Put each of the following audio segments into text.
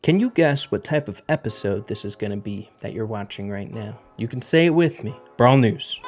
Can you guess what type of episode this is going to be that you're watching right now? You can say it with me. Brawl News.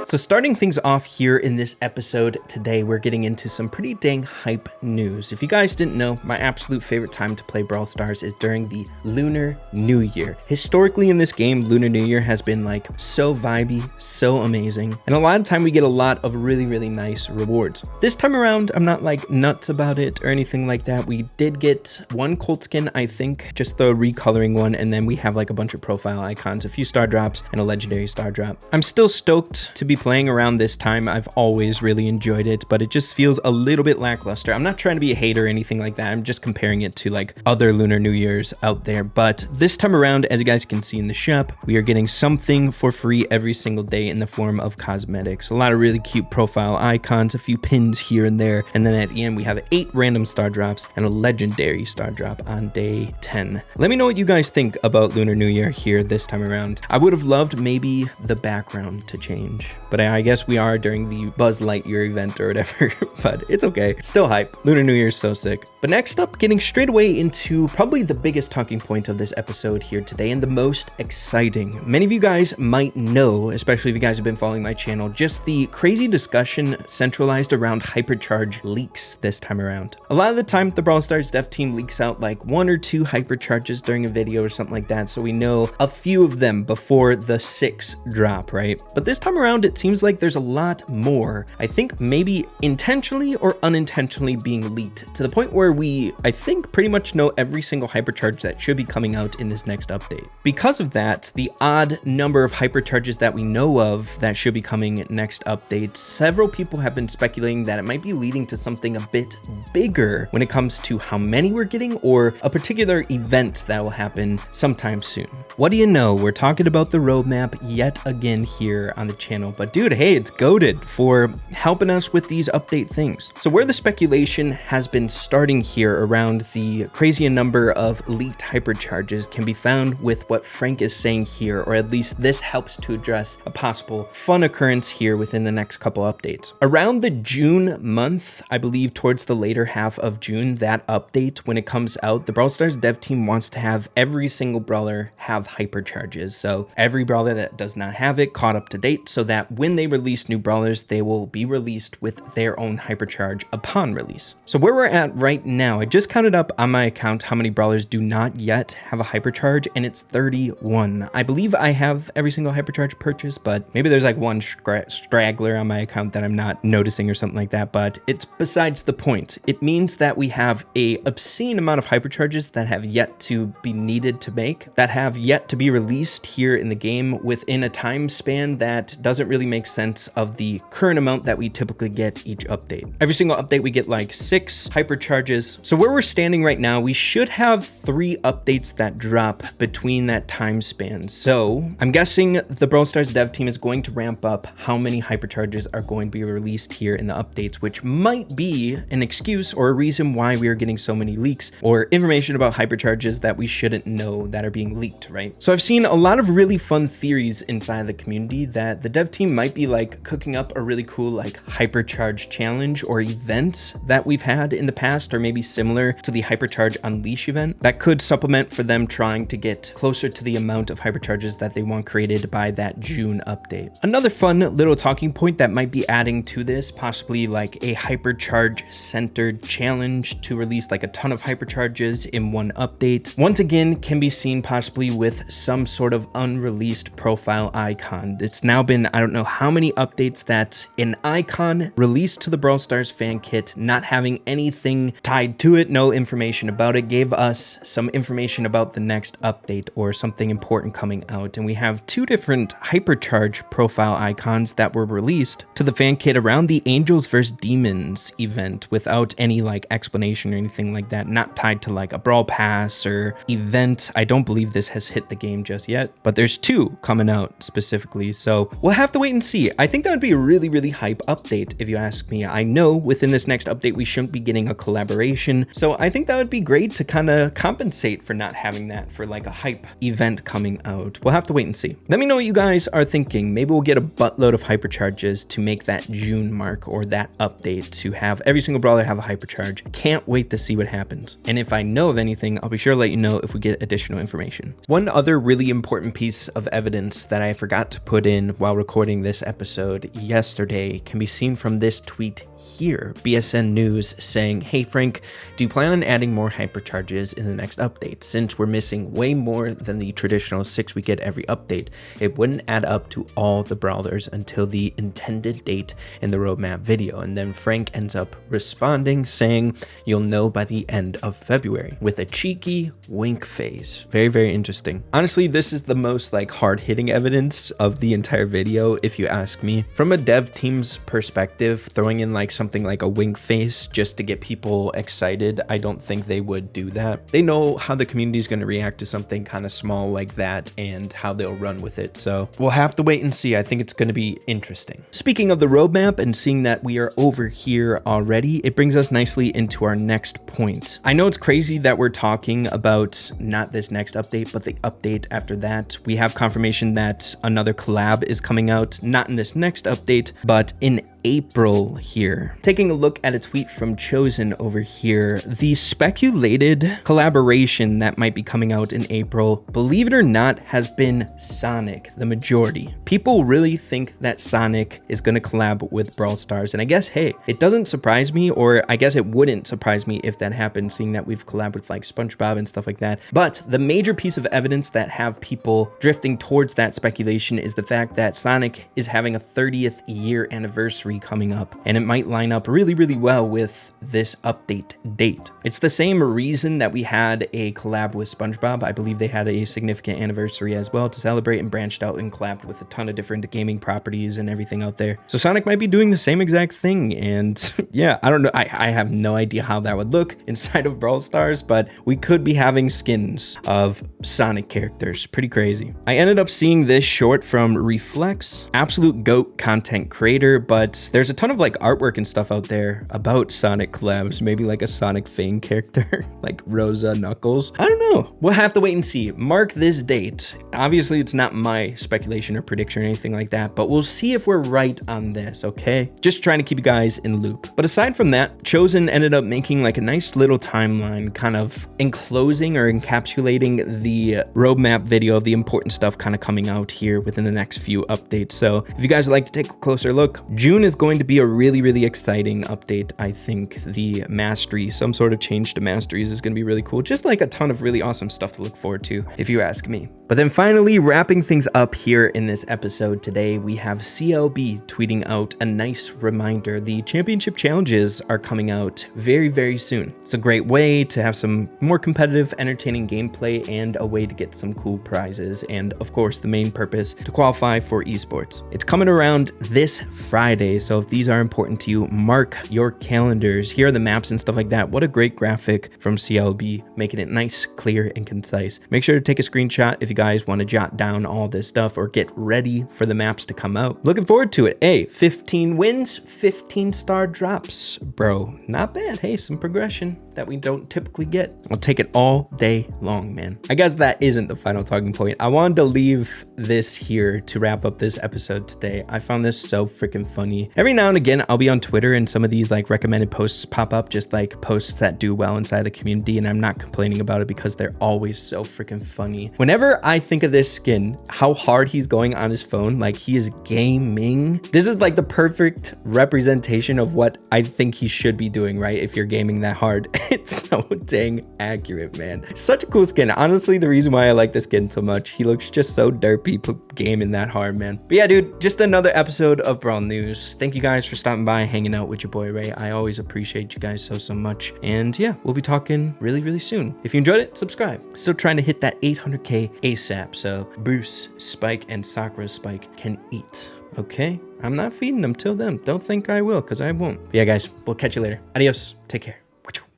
So starting things off here in this episode today, we're getting into some pretty dang hype news. If you guys didn't know, my absolute favorite time to play Brawl Stars is during the Lunar New Year. Historically in this game, Lunar New Year has been like so vibey, so amazing, and a lot of time we get a lot of really nice rewards. This time around, I'm not like nuts about it or anything like that. We did get one Colt skin, I think, just the recoloring one, and then we have like a bunch of profile icons, a few star drops, and a legendary star drop. I'm still stoked to be playing around this time. I've always really enjoyed it, but it just feels a little bit lackluster. I'm not trying to be a hater or anything like that. I'm just comparing it to like other Lunar New Years out there. But this time around, as you guys can see in the shop, we are getting something for free every single day in the form of cosmetics. A lot of really cute profile icons, a few pins here and there, and then at the end we have 8 random star drops and a legendary star drop on day 10. Let me know what you guys think about Lunar New Year here this time around. I would have loved maybe the background to change, but I guess we are during the Buzz Lightyear event or whatever, but it's okay. Still hype. Lunar New Year is so sick. But next up, getting straight away into probably the biggest talking point of this episode here today and the most exciting. Many of you guys might know, especially if you guys have been following my channel, just the crazy discussion centralized around Hypercharge leaks this time around. A lot of the time, the Brawl Stars dev team leaks out like 1 or 2 Hypercharges during a video or something like that, so we know a few of them before the 6 drop, right? But this time around, it seems like there's a lot more, I think maybe intentionally or unintentionally being leaked, to the point where we, I think, pretty much know every single Hypercharge that should be coming out in this next update. Because of that, the odd number of Hypercharges that we know of that should be coming next update, several people have been speculating that it might be leading to something a bit bigger when it comes to how many we're getting or a particular event that will happen sometime soon. What do you know? We're talking about the roadmap yet again here on the channel, but dude, hey, it's goated for helping us with these update things. So where the speculation has been starting here around the crazy number of leaked Hypercharges can be found with what Frank is saying here, or at least this helps to address a possible fun occurrence here within the next couple updates. Around the June month, I believe towards the later half of June, that update, when it comes out, the Brawl Stars dev team wants to have every single brawler have Hypercharges. So every brawler that does not have it caught up to date, so that when they release new brawlers, they will be released with their own Hypercharge upon release. So where we're at right now, I just counted up on my account how many brawlers do not yet have a Hypercharge, and it's 31. I believe I have every single Hypercharge purchase, but maybe there's like one straggler on my account that I'm not noticing or something like that, but it's besides the point. It means that we have a obscene amount of Hypercharges that have yet to be needed to make, that have yet to be released here in the game within a time span that doesn't really make sense of the current amount that we typically get each update. Every single update we get like 6 Hypercharges. So where we're standing right now, we should have 3 updates that drop between that time span. So I'm guessing the Brawl Stars dev team is going to ramp up how many Hypercharges are going to be released here in the updates, which might be an excuse or a reason why we are getting so many leaks or information about Hypercharges that we shouldn't know that are being leaked, right? So I've seen a lot of really fun theories inside the community that the dev team might be like cooking up a really cool like Hypercharge challenge or event that we've had in the past, or maybe similar to the Hypercharge Unleash event that could supplement for them trying to get closer to the amount of Hypercharges that they want created by that June update. Another fun little talking point that might be adding to this, possibly like a Hypercharge centered challenge to release like a ton of Hypercharges in one update. Once again, can be seen possibly with some sort of unreleased profile icon. It's now been, I don't know how many updates that an icon released to the Brawl Stars fan kit, not having anything tied to it, no information about it, gave us some information about the next update or something important coming out. And we have 2 different Hypercharge profile icons that were released to the fan kit around the Angels vs Demons event without any like explanation or anything like that, not tied to like a Brawl Pass or event. I don't believe this has hit the game just yet, but there's 2 coming out specifically. So we'll have to wait wait and see. I think that would be a really, really hype update if you ask me. I know within this next update, we shouldn't be getting a collaboration. So I think that would be great to kind of compensate for not having that for like a hype event coming out. We'll have to wait and see. Let me know what you guys are thinking. Maybe we'll get a buttload of hypercharges to make that June mark or that update to have every single brawler have a hypercharge. Can't wait to see what happens. And if I know of anything, I'll be sure to let you know if we get additional information. One other really important piece of evidence that I forgot to put in while recording this episode yesterday can be seen from this tweet here. BSN News saying, hey Frank, do you plan on adding more hypercharges in the next update? Since we're missing way more than the traditional 6 we get every update, it wouldn't add up to all the brawlers until the intended date in the roadmap video. And then Frank ends up responding saying, you'll know by the end of February, with a cheeky wink face. Very, very interesting. Honestly, this is the most like hard-hitting evidence of the entire video, if you ask me. From a dev team's perspective, throwing in like something like a wink face just to get people excited, I don't think they would do that. They know how the community is going to react to something kind of small like that and how they'll run with it. So we'll have to wait and see. I think it's going to be interesting. Speaking of the roadmap and seeing that we are over here already, it brings us nicely into our next point. I know it's crazy that we're talking about not this next update, but the update after that. We have confirmation that another collab is coming out, not in this next update, but in April here. Taking a look at a tweet from Chosen over here, the speculated collaboration that might be coming out in April, believe it or not, has been Sonic, the majority. People really think that Sonic is going to collab with Brawl Stars, and I guess, hey, it doesn't surprise me, or I guess it wouldn't surprise me if that happened, seeing that we've collabed with like SpongeBob and stuff like that. But the major piece of evidence that have people drifting towards that speculation is the fact that Sonic is having a 30th year anniversary coming up, and it might line up really, really well with this update date. It's the same reason that we had a collab with SpongeBob. I believe they had a significant anniversary as well to celebrate and branched out and collabed with a ton of different gaming properties and everything out there. So Sonic might be doing the same exact thing, and yeah, I don't know. I have no idea how that would look inside of Brawl Stars, but we could be having skins of Sonic characters. Pretty crazy. I ended up seeing this short from Reflex, absolute GOAT content creator, but there's a ton of like artwork and stuff out there about Sonic collabs, maybe like a Sonic Fang character, like Rosa Knuckles. I don't know. We'll have to wait and see. Mark this date. Obviously, it's not my speculation or prediction or anything like that, but we'll see if we're right on this, okay? Just trying to keep you guys in the loop. But aside from that, Chosen ended up making like a nice little timeline, kind of enclosing or encapsulating the roadmap video, the important stuff kind of coming out here within the next few updates. So if you guys would like to take a closer look, June is going to be a really, really exciting update. I think the mastery, some sort of change to masteries is going to be really cool. Just like a ton of really awesome stuff to look forward to, if you ask me. But then finally, wrapping things up here in this episode today, we have CLB tweeting out a nice reminder. The championship challenges are coming out very, very soon. It's a great way to have some more competitive, entertaining gameplay and a way to get some cool prizes. And of course, the main purpose, to qualify for esports. It's coming around this Friday. So if these are important to you, mark your calendars. Here are the maps and stuff like that. What a great graphic from CLB, making it nice, clear, and concise. Make sure to take a screenshot if you guys want to jot down all this stuff or get ready for the maps to come out. Looking forward to it. Hey, 15 wins, 15 star drops, bro. Not bad. Hey, some progression that we don't typically get. I'll take it all day long, man. I guess that isn't the final talking point. I wanted to leave this here to wrap up this episode today. I found this so freaking funny. Every now and again, I'll be on Twitter and some of these like recommended posts pop up, just like posts that do well inside the community, and I'm not complaining about it because they're always so freaking funny. Whenever I think of this skin, how hard he's going on his phone, like he is gaming. This is like the perfect representation of what I think he should be doing, right? If you're gaming that hard. It's so dang accurate, man. Such a cool skin. Honestly, the reason why I like this skin so much, he looks just so derpy gaming that hard, man. But yeah, dude, just another episode of Brawl News. Thank you guys for stopping by, hanging out with your boy Ray. I always appreciate you guys so much. And yeah, we'll be talking really, really soon. If you enjoyed it, subscribe. Still trying to hit that 800K ASAP, so Bruce, Spike, and Sakura Spike can eat. Okay? I'm not feeding them till then. Don't think I will, because I won't. But yeah, guys, we'll catch you later. Adios. Take care.